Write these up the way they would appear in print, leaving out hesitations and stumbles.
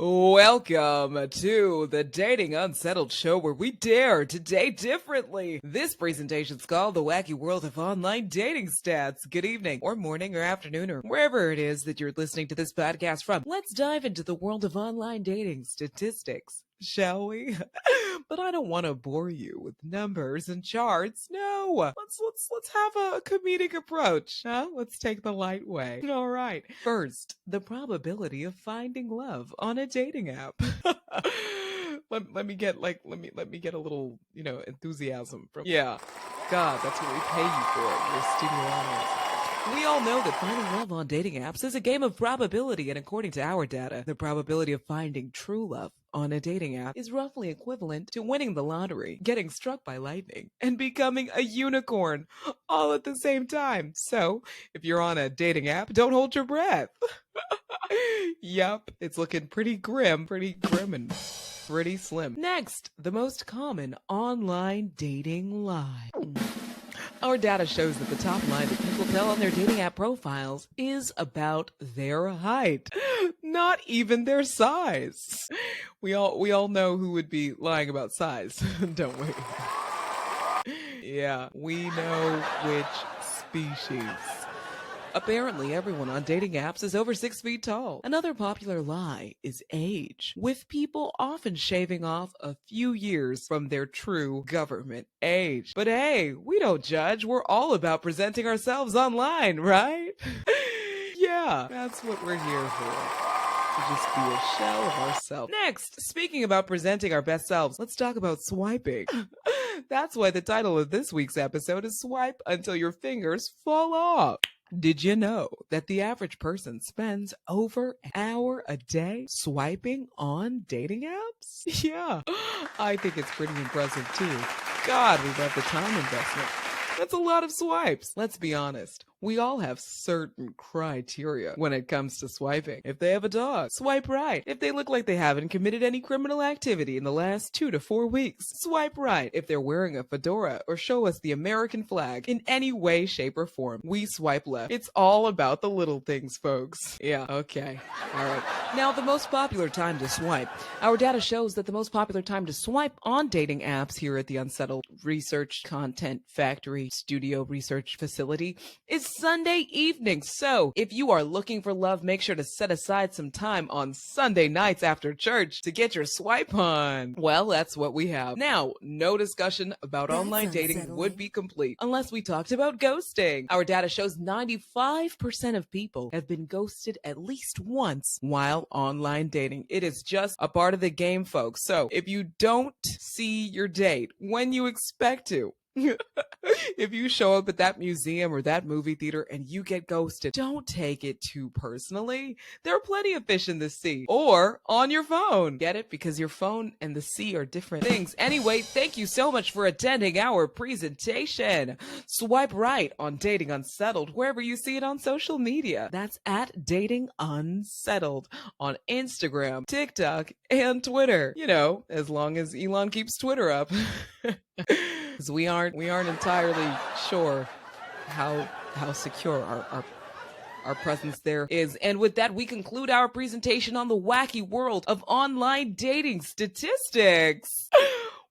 Welcome to the Dating Unsettled show where we dare to date differently. This presentation's called The Wacky World of Online Dating Stats. Good evening, or morning, or afternoon, or wherever it is that you're listening to this podcast from. Let's dive into the world of online dating statistics, shall we? But I don't want to bore you with numbers and charts. No, let's have a comedic approach, huh? Let's take the light way. All right. First, the probability of finding love on a dating app. let me get a little, enthusiasm from. Yeah. God, that's what we pay you for. Your studio audience. We all know that finding love on dating apps is a game of probability, and according to our data, the probability of finding true love on a dating app is roughly equivalent to winning the lottery, getting struck by lightning, and becoming a unicorn all at the same time. So, if you're on a dating app, don't hold your breath. Yup, it's looking pretty grim and pretty slim. Next, the most common online dating lie. Our data shows that the top lie that people tell on their dating app profiles is about their height, not even their size. We all know who would be lying about size, don't we? Yeah, we know which species. Apparently, everyone on dating apps is over 6 feet tall. Another popular lie is age, with people often shaving off a few years from their true government age. But hey, we don't judge. We're all about presenting ourselves online, right? Yeah, that's what we're here for. To just be a shell of ourselves. Next, speaking about presenting our best selves, let's talk about swiping. That's why the title of this week's episode is Swipe Until Your Fingers Fall Off. Did you know that the average person spends over an hour a day swiping on dating apps? Yeah, I think it's pretty impressive too. God, we love the time investment. That's a lot of swipes. Let's be honest. We all have certain criteria when it comes to swiping. If they have a dog, swipe right. If they look like they haven't committed any criminal activity in the last 2 to 4 weeks, swipe right. If they're wearing a fedora or show us the American flag in any way, shape, or form, we swipe left. It's all about the little things, folks. Yeah, okay. All right. Now, the most popular time to swipe. Our data shows that the most popular time to swipe on dating apps here at the Unsettled Research Content Factory Studio Research Facility is Sunday evening. So if you are looking for love, make sure to set aside some time on Sunday nights after church to get your swipe on. Well, that's what we have. Now, no discussion about online dating would be complete unless we talked about ghosting. Our data shows 95% of people have been ghosted at least once while online dating. It is just a part of the game, folks. So if you don't see your date when you expect to, if you show up at that museum or that movie theater and you get ghosted, don't take it too personally. There are plenty of fish in the sea. Or on your phone. Get it? Because your phone and the sea are different things. Anyway, thank you so much for attending our presentation. Swipe right on Dating Unsettled wherever you see it on social media. That's at Dating Unsettled on Instagram, TikTok, and Twitter. You know, as long as Elon keeps Twitter up. Because we aren't entirely sure how secure our presence there is. And with that, we conclude our presentation on the wacky world of online dating statistics.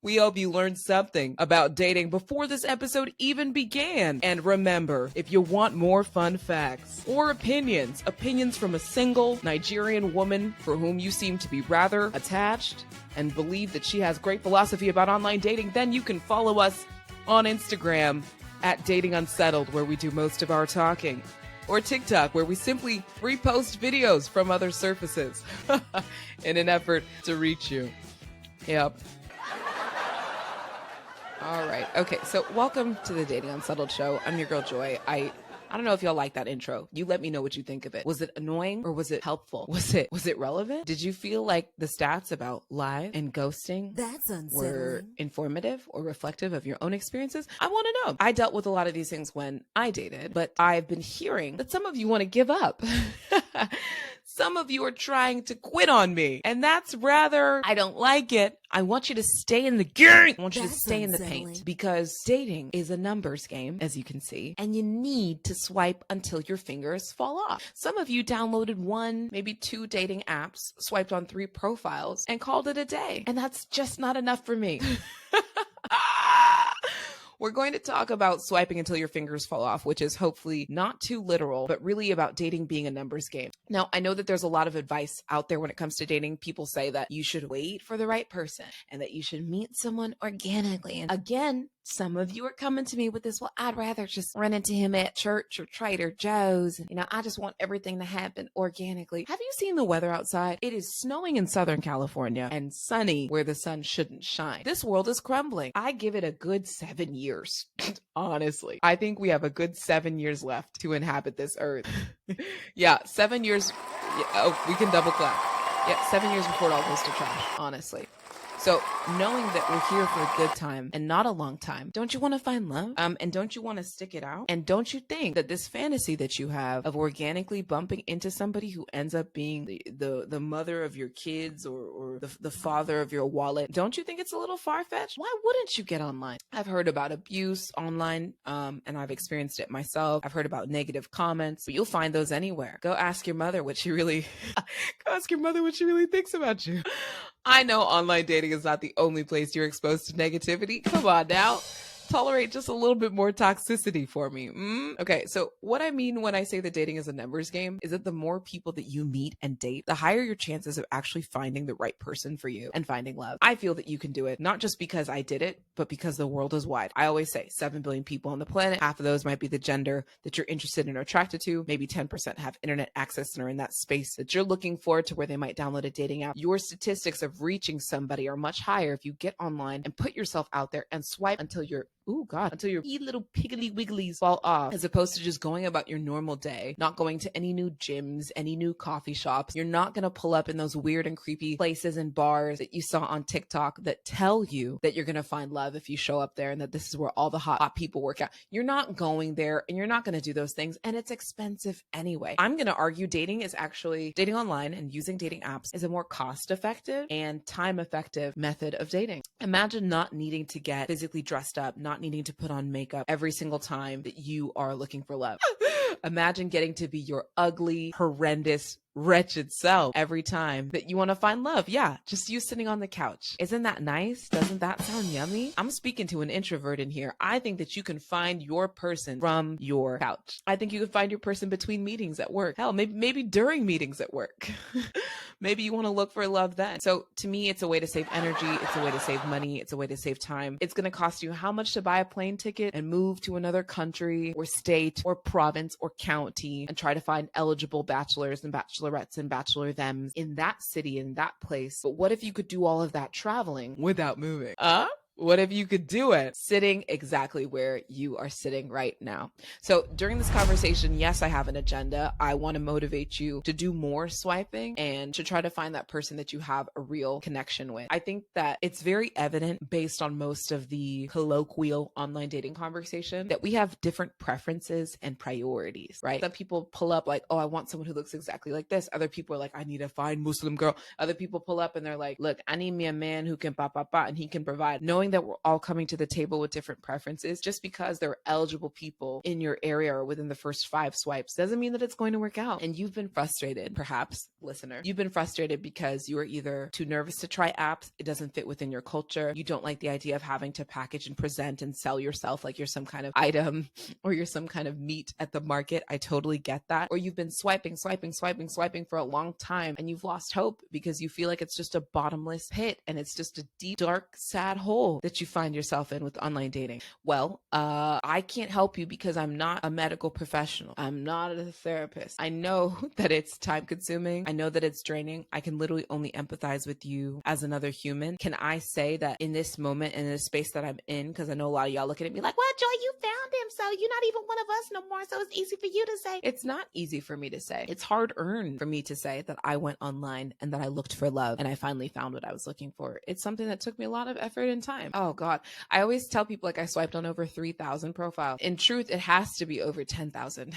We hope you learned something about dating before this episode even began. And remember, if you want more fun facts or opinions from a single Nigerian woman for whom you seem to be rather attached and believe that she has great philosophy about online dating, then you can follow us on Instagram at Dating Unsettled, where we do most of our talking, or TikTok, where we simply repost videos from other surfaces in an effort to reach you. Yep. All right. Okay. So welcome to the Dating Unsettled show. I'm your girl, Joy. I don't know if y'all like that intro. You let me know what you think of it. Was it annoying or was it helpful? Was it relevant? Did you feel like the stats about live and ghosting were informative or reflective of your own experiences? I want to know. I dealt with a lot of these things when I dated, but I've been hearing that some of you want to give up. Some of you are trying to quit on me, and that's rather, I don't like it. I want you to stay in the game. I want you to stay in the paint, because dating is a numbers game, as you can see, and you need to swipe until your fingers fall off. Some of you downloaded 1, maybe 2 dating apps, swiped on 3 profiles, and called it a day. And that's just not enough for me. We're going to talk about swiping until your fingers fall off, which is hopefully not too literal, but really about dating being a numbers game. Now, I know that there's a lot of advice out there when it comes to dating. People say that you should wait for the right person and that you should meet someone organically. And again, some of you are coming to me with this, well, I'd rather just run into him at church or Trader Joe's. You know, I just want everything to happen organically. Have you seen the weather outside? It is snowing in Southern California and sunny where the sun shouldn't shine. This world is crumbling. I give it a good 7 years. Honestly, I think we have a good 7 years left to inhabit this earth. Yeah, 7 years. Yeah, oh, we can double clap. Yeah, 7 years before it all goes to trash, honestly. So knowing that we're here for a good time and not a long time, don't you want to find love? And don't you want to stick it out? And don't you think that this fantasy that you have of organically bumping into somebody who ends up being the mother of your kids or the father of your wallet, don't you think it's a little far-fetched? Why wouldn't you get online? I've heard about abuse online, and I've experienced it myself. I've heard about negative comments, but you'll find those anywhere. Go ask your mother what she really thinks about you. I know online dating is not the only place you're exposed to negativity. Come on now. Tolerate just a little bit more toxicity for me. Okay, so what I mean when I say that dating is a numbers game is that the more people that you meet and date, the higher your chances of actually finding the right person for you and finding love. I feel that you can do it, not just because I did it, but because the world is wide. I always say 7 billion people on the planet. Half of those might be the gender that you're interested in or attracted to. Maybe 10% have internet access and are in that space that you're looking for to where they might download a dating app. Your statistics of reaching somebody are much higher if you get online and put yourself out there and swipe until your wee little piggly wigglies fall off, as opposed to just going about your normal day, not going to any new gyms, any new coffee shops. You're not going to pull up in those weird and creepy places and bars that you saw on TikTok that tell you that you're going to find love if you show up there and that this is where all the hot people work out. You're not going there and you're not going to do those things, and it's expensive anyway. I'm going to argue dating online and using dating apps is a more cost-effective and time-effective method of dating. Imagine not needing to get physically dressed up, not needing to put on makeup every single time that you are looking for love. Imagine getting to be your ugly, horrendous, wretched self every time that you want to find love. Yeah, just you sitting on the couch. Isn't that nice? Doesn't that sound yummy? I'm speaking to an introvert in here. I think that you can find your person from your couch. I think you can find your person between meetings at work. Hell, maybe during meetings at work. Maybe you want to look for love then. So to me, it's a way to save energy. It's a way to save money. It's a way to save time. It's going to cost you how much to buy a plane ticket and move to another country or state or province or county and try to find eligible bachelors and bachelorettes and bachelor thems in that city, in that place. But what if you could do all of that traveling without moving? What if you could do it sitting exactly where you are sitting right now? So during this conversation, yes, I have an agenda. I want to motivate you to do more swiping and to try to find that person that you have a real connection with. I think that it's very evident based on most of the colloquial online dating conversation that we have different preferences and priorities, right? Some people pull up like, oh, I want someone who looks exactly like this. Other people are like, I need a fine Muslim girl. Other people pull up and they're like, look, I need me a man who can and he can provide. Knowing that we're all coming to the table with different preferences, just because there are eligible people in your area or within the first 5 swipes doesn't mean that it's going to work out. And you've been frustrated, perhaps, listener. You've been frustrated because you are either too nervous to try apps, it doesn't fit within your culture, you don't like the idea of having to package and present and sell yourself like you're some kind of item or you're some kind of meat at the market. I totally get that. Or you've been swiping for a long time and you've lost hope because you feel like it's just a bottomless pit and it's just a deep, dark, sad hole that you find yourself in with online dating. Well, I can't help you because I'm not a medical professional. I'm not a therapist. I know that it's time consuming. I know that it's draining. I can literally only empathize with you as another human. Can I say that in this moment, in this space that I'm in, because I know a lot of y'all looking at me like, well, Joy, you found him, so you're not even one of us no more, so it's easy for you to say. It's not easy for me to say. It's hard earned for me to say that I went online and that I looked for love and I finally found what I was looking for. It's something that took me a lot of effort and time. time. Oh God. I always tell people like I swiped on over 3,000 profiles. In truth, it has to be over 10,000.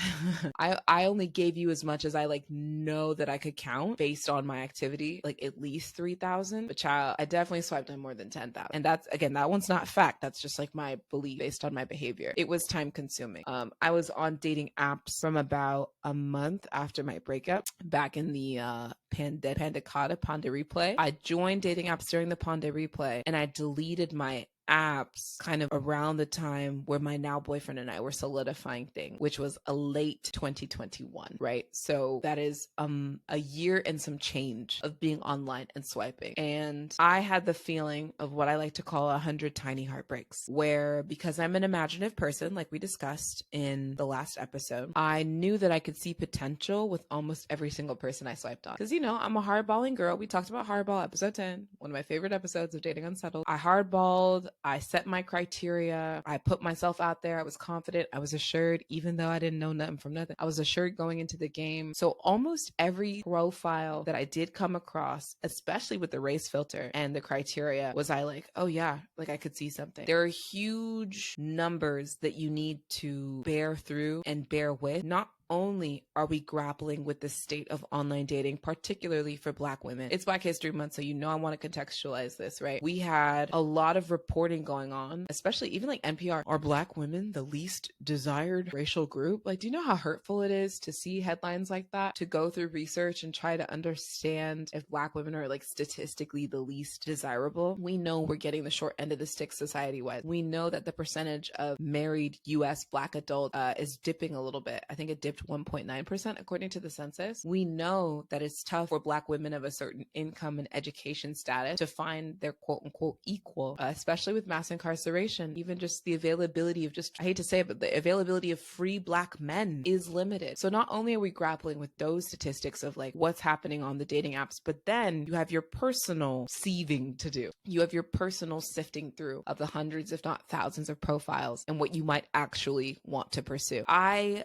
I only gave you as much as I like know that I could count based on my activity, like at least 3,000. But child, I definitely swiped on more than 10,000. And that's, again, that one's not fact. That's just like my belief based on my behavior. It was time consuming. I was on dating apps from about a month after my breakup back in the Pandecata Ponde replay. I joined dating apps during the Ponde replay and I deleted my apps kind of around the time where my now boyfriend and I were solidifying things, which was a late 2021, right? So that is a year and some change of being online and swiping. And I had the feeling of what I like to call 100 tiny heartbreaks, where because I'm an imaginative person, like we discussed in the last episode, I knew that I could see potential with almost every single person I swiped on. Because, you know, I'm a hardballing girl. We talked about hardball episode 10, one of my favorite episodes of Dating Unsettled. I hardballed. I set my criteria. I put myself out there. I was confident. I was assured, even though I didn't know nothing from nothing. I was assured going into the game. So almost every profile that I did come across, especially with the race filter and the criteria, was I like, oh yeah, like I could see something. There are huge numbers that you need to bear through and bear with. Not only are we grappling with the state of online dating, particularly for Black women. It's Black History Month, so you know I want to contextualize this, right? We had a lot of reporting going on, especially even like NPR. Are Black women the least desired racial group? Like, do you know how hurtful it is to see headlines like that, to go through research and try to understand if Black women are like statistically the least desirable? We know we're getting the short end of the stick society-wise. We know that the percentage of married US Black adult is dipping a little bit. I think it dipped 1.9% according to the census. We know that it's tough for Black women of a certain income and education status to find their quote unquote equal, especially with mass incarceration. Even just the availability of I hate to say it, but the availability of free Black men is limited. So not only are we grappling with those statistics of like what's happening on the dating apps, but then you have your personal sieving to do. You have your personal sifting through of the hundreds, if not thousands of profiles and what you might actually want to pursue. I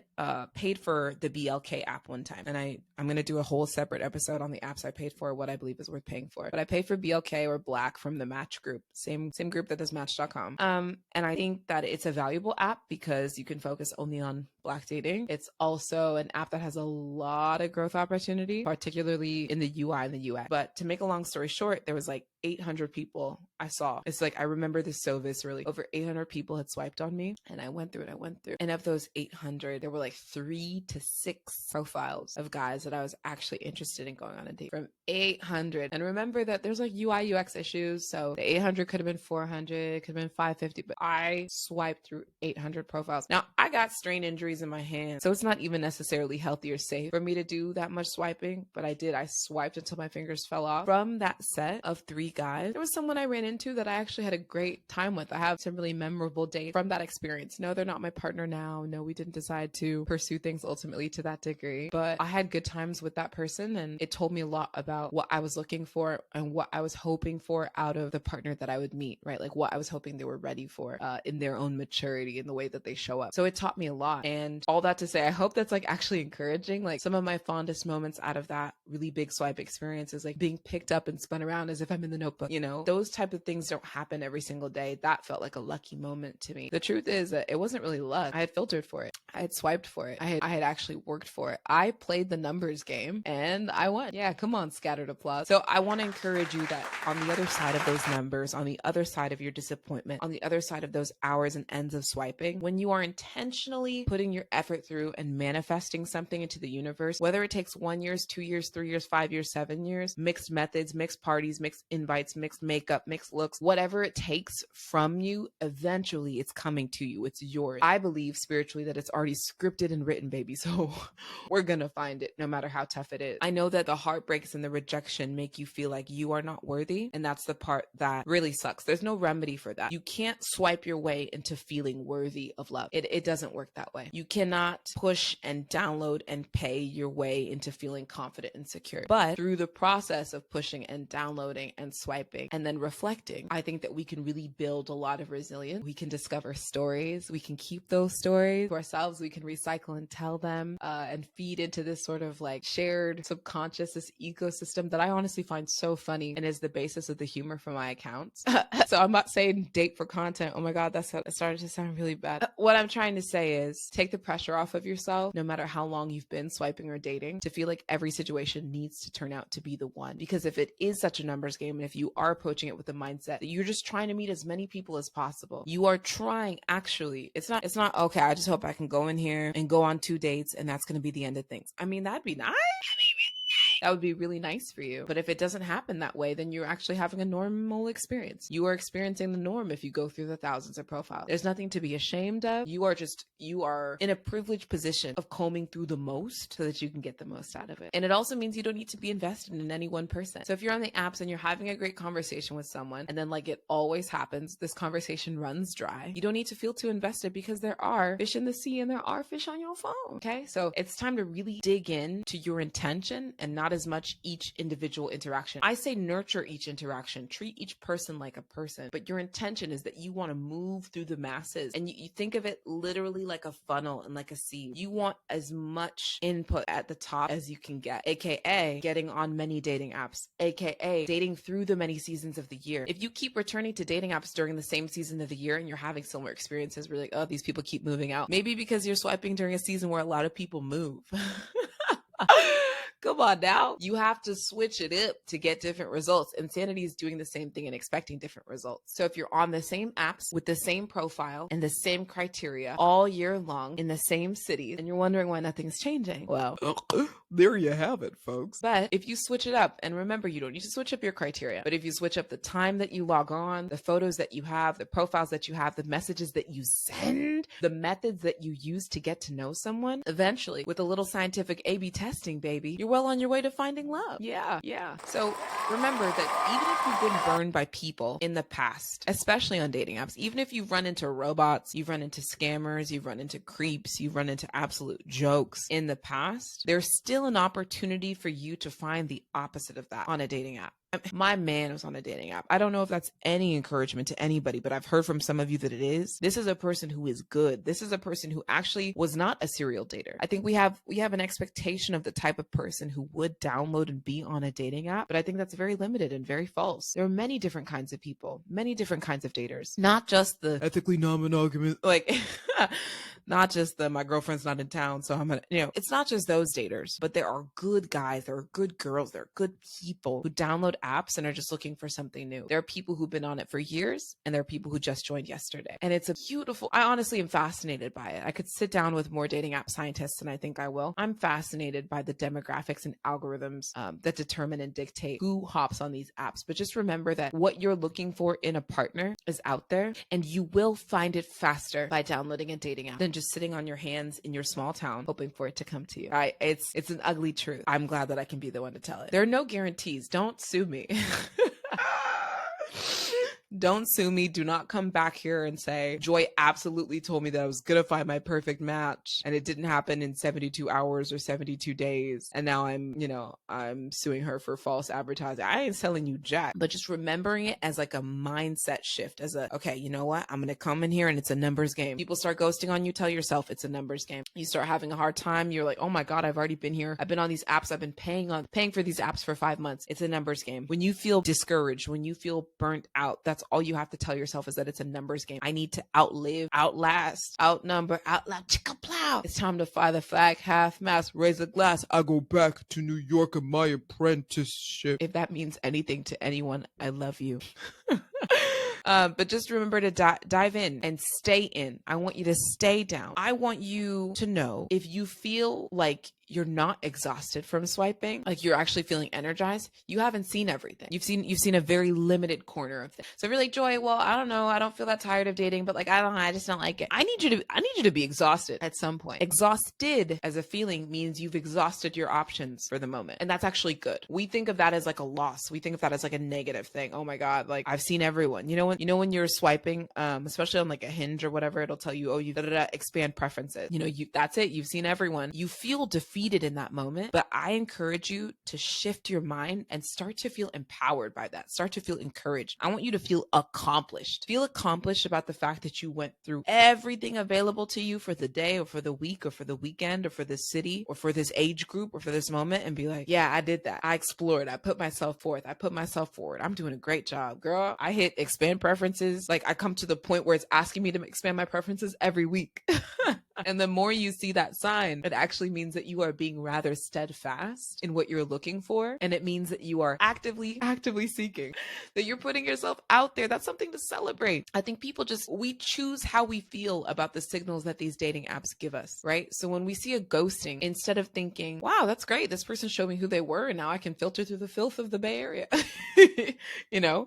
paid for the BLK app one time, and I'm going to do a whole separate episode on the apps I paid for, what I believe is worth paying for. But I paid for BLK, or Black, from the Match group, same group that does Match.com. And I think that it's a valuable app because you can focus only on Black dating. It's also an app that has a lot of growth opportunity, particularly in the UI and the UX. But to make a long story short, there was like 800 people I saw. It's like, I remember this so viscerally. Over 800 people had swiped on me, and I went through it. And of those 800, there were like 3 to 6 profiles of guys that I was actually interested in going on a date from 800. And remember that there's like UI UX issues. So the 800 could have been 400, could have been 550, but I swiped through 800 profiles. Now I got strain injuries in my hand, so it's not even necessarily healthy or safe for me to do that much swiping, but I did. I swiped until my fingers fell off. From that set of 3 guys, there was someone I ran into that I actually had a great time with. I have some really memorable dates from that experience. No, they're not my partner now. No, we didn't decide to pursue things ultimately to that degree, but I had good times with that person, and it told me a lot about what I was looking for and what I was hoping for out of the partner that I would meet, right? Like what I was hoping they were ready for in their own maturity, in the way that they show up. So it taught me a lot. And all that to say, I hope that's like actually encouraging. Like some of my fondest moments out of that really big swipe experience is like being picked up and spun around as if I'm in the Notebook. You know, those type of things don't happen every single day. That felt like a lucky moment to me. The truth is that it wasn't really luck. I had filtered for it. I had swiped for it. I had actually worked for it. I played the numbers game and I won. Yeah, come on, scattered applause. So I want to encourage you that on the other side of those numbers, on the other side of your disappointment, on the other side of those hours and ends of swiping, when you are intentionally putting your effort through and manifesting something into the universe, whether it takes 1 year, 2 years, 3 years, 5 years, 7 years, mixed methods, mixed parties, mixed invites, mixed makeup, mixed looks, whatever it takes from you, eventually it's coming to you. It's yours. I believe spiritually that it's already scripted and written, baby. So we're going to find it no matter how tough it is. I know that the heartbreaks and the rejection make you feel like you are not worthy. And that's the part that really sucks. There's no remedy for that. You can't swipe your way into feeling worthy of love. It doesn't work that way. You cannot push and download and pay your way into feeling confident and secure. But through the process of pushing and downloading and swiping and then reflecting reflecting. I think that we can really build a lot of resilience. We can discover stories. We can keep those stories to ourselves. We can recycle and tell them and feed into this sort of like shared subconscious, this ecosystem that I honestly find so funny and is the basis of the humor for my accounts. So I'm not saying date for content. Oh my God, that started to sound really bad. What I'm trying to say is take the pressure off of yourself, no matter how long you've been swiping or dating, to feel like every situation needs to turn out to be the one. Because if it is such a numbers game, and if you are approaching it with the mindset that you're just trying to meet as many people as possible, you are trying actually, it's not, okay, I just hope I can go in here and go on 2 dates and that's going to be the end of things. I mean, that'd be nice. That would be really nice for you. But if it doesn't happen that way, then you're actually having a normal experience. You are experiencing the norm if you go through the thousands of profiles. There's nothing to be ashamed of. You are in a privileged position of combing through the most so that you can get the most out of it. And it also means you don't need to be invested in any one person. So if you're on the apps and you're having a great conversation with someone, and then like it always happens, this conversation runs dry, you don't need to feel too invested because there are fish in the sea and there are fish on your phone. Okay. So it's time to really dig in to your intention and not as much each individual interaction. I say nurture each interaction, treat each person like a person, but your intention is that you want to move through the masses, and you think of it literally like a funnel and like a seed. You want as much input at the top as you can get, aka getting on many dating apps, aka dating through the many seasons of the year. If you keep returning to dating apps during the same season of the year and you're having similar experiences where like, oh, these people keep moving out, maybe because you're swiping during a season where a lot of people move. Come on now. You have to switch it up to get different results. Insanity is doing the same thing and expecting different results. So if you're on the same apps with the same profile and the same criteria all year long in the same city, and you're wondering why nothing's changing, well, there you have it, folks. But if you switch it up, and remember, you don't need to switch up your criteria, but if you switch up the time that you log on, the photos that you have, the profiles that you have, the messages that you send, the methods that you use to get to know someone, eventually, with a little scientific A/B testing, baby, you're well on your way to finding love. Yeah. So remember that even if you've been burned by people in the past, especially on dating apps, even if you've run into robots, you've run into scammers, you've run into creeps, you've run into absolute jokes in the past, there's still an opportunity for you to find the opposite of that on a dating app. My man was on a dating app. I don't know if that's any encouragement to anybody, but I've heard from some of you that it is. This is a person who is good. This is a person who actually was not a serial dater. I think we have an expectation of the type of person who would download and be on a dating app, but I think that's very limited and very false. There are many different kinds of people, many different kinds of daters, not just the ethically non-monogamous, like not just the my girlfriend's not in town, so I'm gonna, it's not just those daters, but there are good guys, there are good girls, there are good people who download apps and are just looking for something new. There are people who've been on it for years, and there are people who just joined yesterday. And it's a beautiful, I honestly am fascinated by it. I could sit down with more dating app scientists, and I think I will. I'm fascinated by the demographics and algorithms that determine and dictate who hops on these apps. But just remember that what you're looking for in a partner is out there, and you will find it faster by downloading a dating app than just sitting on your hands in your small town hoping for it to come to you. It's an ugly truth. I'm glad that I can be the one to tell it. There are no guarantees. Don't sue me. Don't sue me. Do not come back here and say, Joy absolutely told me that I was going to find my perfect match and it didn't happen in 72 hours or 72 days. And now I'm suing her for false advertising. I ain't selling you jack, but just remembering it as like a mindset shift, as okay, you know what? I'm going to come in here and it's a numbers game. People start ghosting on you. Tell yourself it's a numbers game. You start having a hard time. You're like, oh my God, I've already been here. I've been on these apps. I've been paying for these apps for 5 months. It's a numbers game. When you feel discouraged, when you feel burnt out, that's all you have to tell yourself, is that it's a numbers game. I need to outlive, outlast, outnumber, outloud, chicka plow. It's time to fly the flag, half mast, raise a glass. I go back to New York in my apprenticeship. If that means anything to anyone, I love you. But just remember to dive in and stay in. I want you to stay down. I want you to know, if you feel like you're not exhausted from swiping, like you're actually feeling energized, you haven't seen everything. You've seen a very limited corner of things. So if you're like, Joy, well, I don't know, I don't feel that tired of dating, but like, I don't know, I just don't like it. I need you to be exhausted at some point. Exhausted as a feeling means you've exhausted your options for the moment. And that's actually good. We think of that as like a loss. We think of that as like a negative thing. Oh my God, like I've seen everyone. You know when you're swiping, especially on like a Hinge or whatever, it'll tell you, oh, you expand preferences. That's it. You've seen everyone. You feel defeated defeated in that moment, but I encourage you to shift your mind and start to feel empowered by that. Start to feel encouraged. I want you to feel accomplished. Feel accomplished about the fact that you went through everything available to you for the day or for the week or for the weekend or for this city or for this age group or for this moment, and be like, yeah, I did that. I explored. I put myself forth. I put myself forward. I'm doing a great job, girl. I hit expand preferences. Like, I come to the point where it's asking me to expand my preferences every week. And the more you see that sign, it actually means that you are being rather steadfast in what you're looking for. And it means that you are actively seeking, that you're putting yourself out there. That's something to celebrate. I think people we choose how we feel about the signals that these dating apps give us, right? So when we see a ghosting, instead of thinking, wow, that's great, this person showed me who they were and now I can filter through the filth of the Bay Area,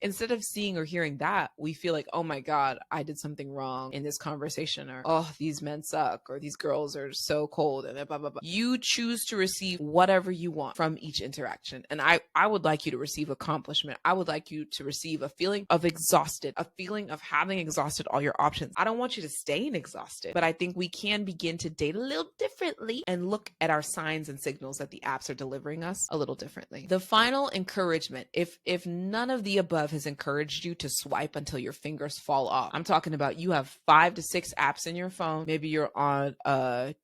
instead of seeing or hearing that, we feel like, oh my God, I did something wrong in this conversation, or, oh, these men suck, or these girls are so cold, and blah, blah, blah. You choose to receive whatever you want from each interaction. And I would like you to receive accomplishment. I would like you to receive a feeling of exhausted, a feeling of having exhausted all your options. I don't want you to stay exhausted, but I think we can begin to date a little differently and look at our signs and signals that the apps are delivering us a little differently. The final encouragement, if none of the above has encouraged you to swipe until your fingers fall off, I'm talking about you have 5 to 6 apps in your phone. Maybe you're on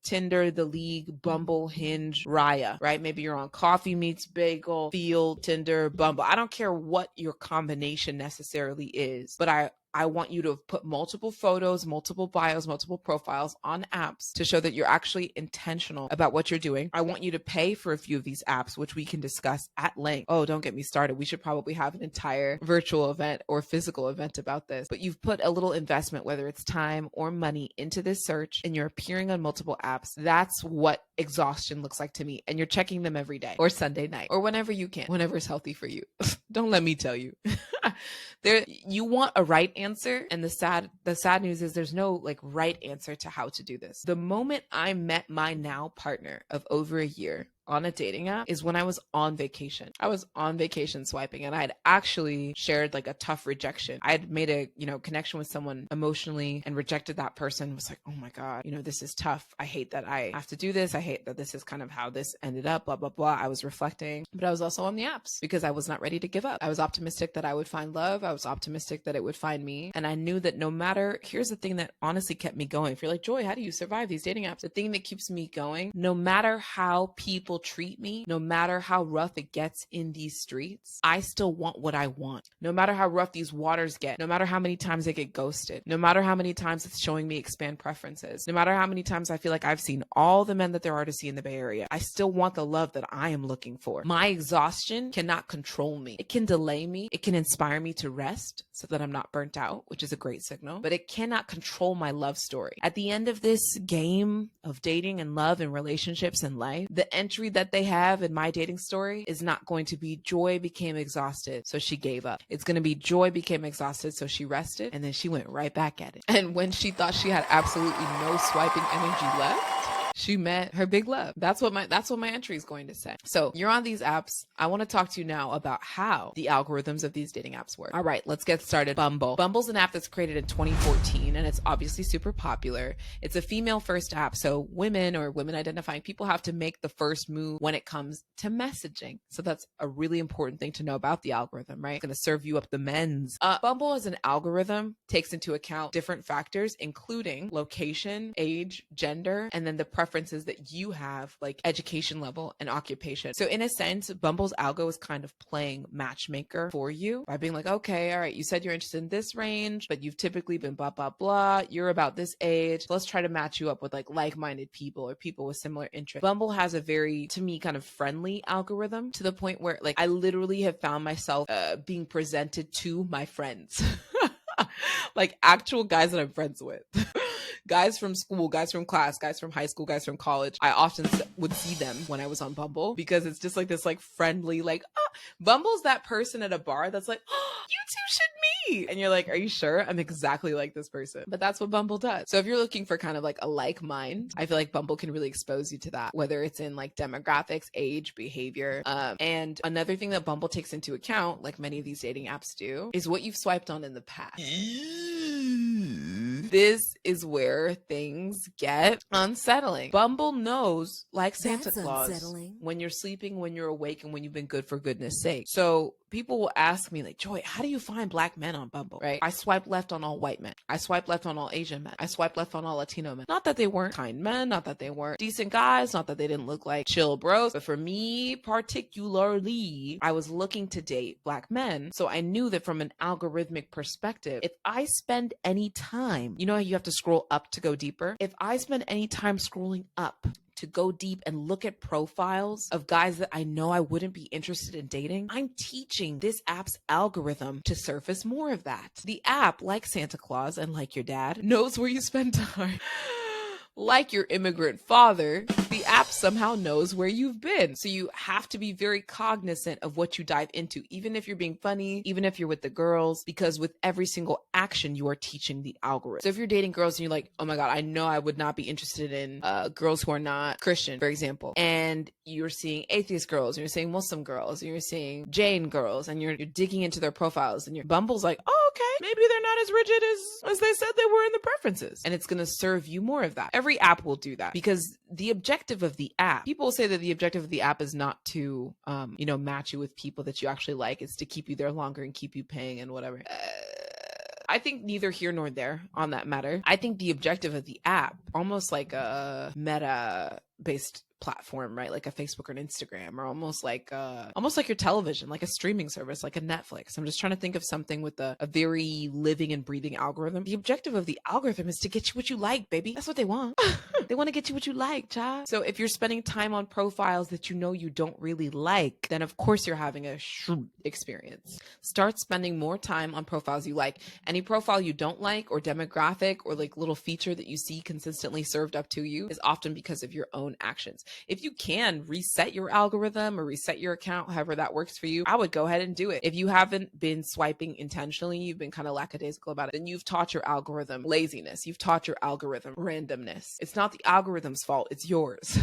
Tinder, The League, Bumble, Hinge, Raya, right? Maybe you're on Coffee Meets Bagel, Field, Tinder, Bumble. I don't care what your combination necessarily is, but I want you to put multiple photos, multiple bios, multiple profiles on apps to show that you're actually intentional about what you're doing. I want you to pay for a few of these apps, which we can discuss at length. Oh, don't get me started. We should probably have an entire virtual event or physical event about this. But you've put a little investment, whether it's time or money, into this search, and you're appearing on multiple apps. That's what exhaustion looks like to me. And you're checking them every day or Sunday night or whenever you can, whenever it's healthy for you. Don't let me tell you. You want a right answer, and the sad news is there's no right answer to how to do this. The moment I met my now partner of over a year on a dating app is when I was on vacation. I was on vacation swiping, and I had actually shared a tough rejection. I had made a, connection with someone emotionally and rejected that person. Was like, oh my God, this is tough. I hate that I have to do this. I hate that this is kind of how this ended up, blah, blah, blah. I was reflecting, but I was also on the apps because I was not ready to give up. I was optimistic that I would find love. I was optimistic that it would find me. And I knew that here's the thing that honestly kept me going. If you're like, Joy, how do you survive these dating apps? The thing that keeps me going, no matter how people treat me, no matter how rough it gets in these streets, I still want what I want. No matter how rough these waters get, no matter how many times I get ghosted, no matter how many times it's showing me expand preferences, no matter how many times I feel like I've seen all the men that there are to see in the Bay Area, I still want the love that I am looking for. My exhaustion cannot control me. It can delay me. It can inspire me to rest so that I'm not burnt out, which is a great signal, but it cannot control my love story. At the end of this game of dating and love and relationships and life, the entry that they have in my dating story is not going to be Joy became exhausted, so she gave up. It's going to be Joy became exhausted, so she rested, and then she went right back at it. And when she thought she had absolutely no swiping energy left, she met her big love. That's what my entry is going to say. So you're on these apps. I want to talk to you now about how the algorithms of these dating apps work. All right, let's get started. Bumble. Bumble's an app that's created in 2014, and it's obviously super popular. It's a female first app. So women or women identifying people have to make the first move when it comes to messaging. So that's a really important thing to know about the algorithm, right? It's going to serve you up the men's. Bumble as an algorithm takes into account different factors, including location, age, gender, and then the preferences that you have, like education level and occupation. So in a sense, Bumble's algo is kind of playing matchmaker for you by being like, okay, all right, you said you're interested in this range, but you've typically been blah, blah, blah. You're about this age. Let's try to match you up with like-minded people or people with similar interests. Bumble has a very, to me, kind of friendly algorithm to the point where I literally have found myself being presented to my friends. Actual guys that I'm friends with. Guys from school, guys from class, guys from high school, guys from college. I often would see them when I was on Bumble because it's just this friendly, Bumble's that person at a bar that's like, oh, you two should meet. And you're like, are you sure? I'm exactly like this person. But that's what Bumble does. So if you're looking for kind of a like mind, I feel like Bumble can really expose you to that, whether it's in demographics, age, behavior. And another thing that Bumble takes into account, like many of these dating apps do, is what you've swiped on in the past. This is where things get unsettling. Bumble knows, like Santa Claus, when you're sleeping, when you're awake, and when you've been good for goodness sake. So people will ask me like, Joy, how do you find black men on Bumble, right? I swipe left on all white men. I swipe left on all Asian men. I swipe left on all Latino men. Not that they weren't kind men, not that they weren't decent guys, not that they didn't look like chill bros, but for me particularly, I was looking to date black men. So I knew that from an algorithmic perspective, if I spend any time, you know how you have to scroll up to go deeper? If I spend any time scrolling up to go deep and look at profiles of guys that I know I wouldn't be interested in dating, I'm teaching this app's algorithm to surface more of that. The app, like Santa Claus and like your dad, knows where you spend time. Like your immigrant father, the app somehow knows where you've been. So you have to be very cognizant of what you dive into, even if you're being funny, even if you're with the girls, because with every single action, you are teaching the algorithm. So if you're dating girls and you're like, oh my God, I know I would not be interested in girls who are not Christian, for example, and you're seeing atheist girls, and you're seeing Muslim girls, and you're seeing Jain girls, and you're digging into their profiles, and your Bumble's like, oh, okay, maybe they're not as rigid as they said they were in the preferences. And it's going to serve you more of that. Every app will do that because the objective of the app, people say that the objective of the app is not to, match you with people that you actually like. It's to keep you there longer and keep you paying and whatever. I think neither here nor there on that matter. I think the objective of the app, almost like a meta-based platform, right? Like a Facebook or an Instagram, or almost like your television, like a streaming service, like a Netflix. I'm just trying to think of something with a very living and breathing algorithm. The objective of the algorithm is to get you what you like, baby. That's what they want. They want to get you what you like, child. So if you're spending time on profiles that you know you don't really like, then of course you're having a experience. Start spending more time on profiles you like. Any profile you don't like, or demographic, or like little feature that you see consistently served up to you, is often because of your own actions. If you can reset your algorithm or reset your account, however that works for you, I would go ahead and do it. If you haven't been swiping intentionally, you've been kind of lackadaisical about it, then you've taught your algorithm laziness. You've taught your algorithm randomness. It's not the algorithm's fault, it's yours.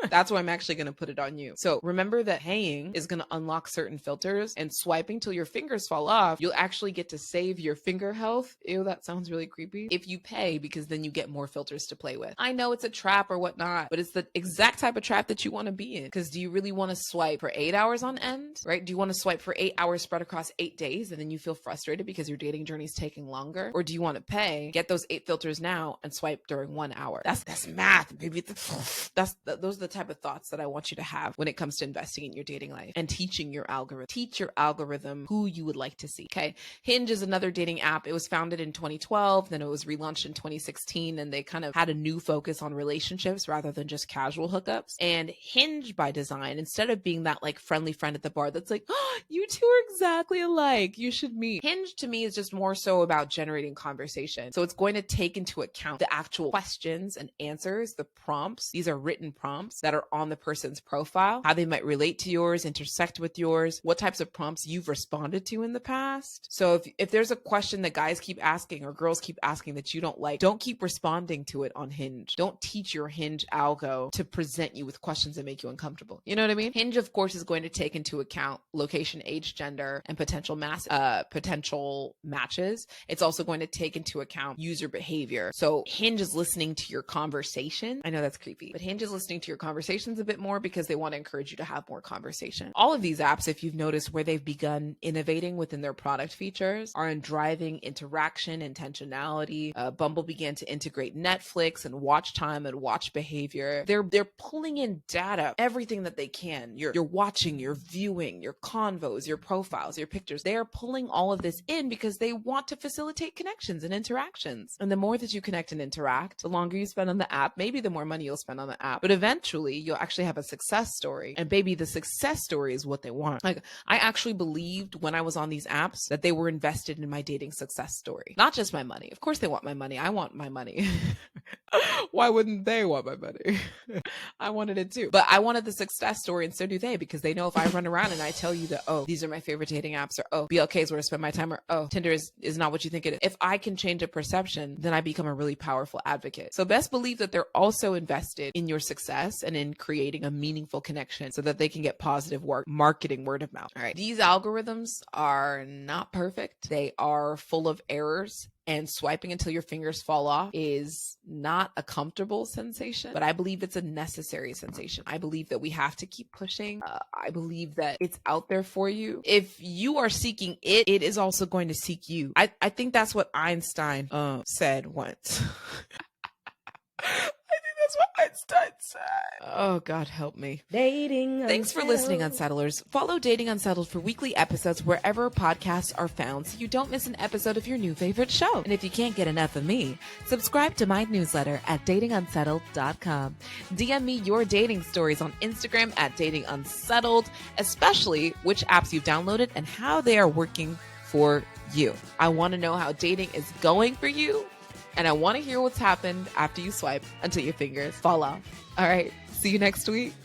That's why I'm actually going to put it on you. So remember that paying is going to unlock certain filters, and swiping till your fingers fall off, you'll actually get to save your finger health. Ew, that sounds really creepy. If you pay, because then you get more filters to play with. I know it's a trap or whatnot, but it's the exact type of trap that you want to be in. Because do you really want to swipe for 8 hours on end, right? Do you want to swipe for 8 hours spread across 8 days and then you feel frustrated because your dating journey is taking longer? Or do you want to pay, get those 8 filters now, and swipe during 1 hour? That's math, baby. Those are the type of thoughts that I want you to have when it comes to investing in your dating life and teaching your algorithm. Teach your algorithm who you would like to see. Okay. Hinge is another dating app. It was founded in 2012, then it was relaunched in 2016, and they kind of had a new focus on relationships rather than just casual hookups. And Hinge, by design, instead of being that like friendly friend at the bar that's like, oh, you two are exactly alike, you should meet. Hinge to me is just more so about generating conversation. So it's going to take into account the actual questions and answers, the prompts. These are written prompts that are on the person's profile, how they might relate to yours, intersect with yours, what types of prompts you've responded to in the past. So if there's a question that guys keep asking or girls keep asking that you don't like, don't keep responding to it on Hinge. Don't teach your Hinge algo to present you with questions that make you uncomfortable. You know what I mean? Hinge, of course, is going to take into account location, age, gender, and potential matches. It's also going to take into account user behavior. So Hinge is listening to your conversation. I know that's creepy, but Hinge is listening to your conversations a bit more because they want to encourage you to have more conversation. All of these apps, if you've noticed, where they've begun innovating within their product features are in driving interaction, intentionality. Bumble began to integrate Netflix and watch time and watch behavior. They're pulling in data, everything that they can. You're watching, you're viewing, your convos, your profiles, your pictures. They are pulling all of this in because they want to facilitate connections and interactions. And the more that you connect and interact, the longer you spend on the app, maybe the more money you'll spend on the app. But eventually you'll actually have a success story. And baby, the success story is what they want. Like, I actually believed when I was on these apps that they were invested in my dating success story. Not just my money. Of course they want my money. I want my money. Why wouldn't they want my money? I wanted it too. But I wanted the success story, and so do they, because they know if I run around and I tell you that, oh, these are my favorite dating apps, or oh, BLK is where I spend my time, or oh, Tinder is not what you think it is. If I can change a perception, then I become a really powerful advocate. So best believe that they're also invested in your success and in creating a meaningful connection so that they can get positive marketing word of mouth. All right. These algorithms are not perfect. They are full of errors and swiping until your fingers fall off is not a comfortable sensation, but I believe it's a necessary sensation. I believe that we have to keep pushing. I believe that it's out there for you. If you are seeking it, it is also going to seek you. I think that's what Einstein said once. That's what Einstein said. Oh, God help me. Thanks for listening, Unsettlers. Follow Dating Unsettled for weekly episodes wherever podcasts are found so you don't miss an episode of your new favorite show. And if you can't get enough of me, subscribe to my newsletter at datingunsettled.com. DM me your dating stories on Instagram at datingunsettled, especially which apps you've downloaded and how they are working for you. I want to know how dating is going for you. And I want to hear what's happened after you swipe until your fingers fall off. All right. See you next week.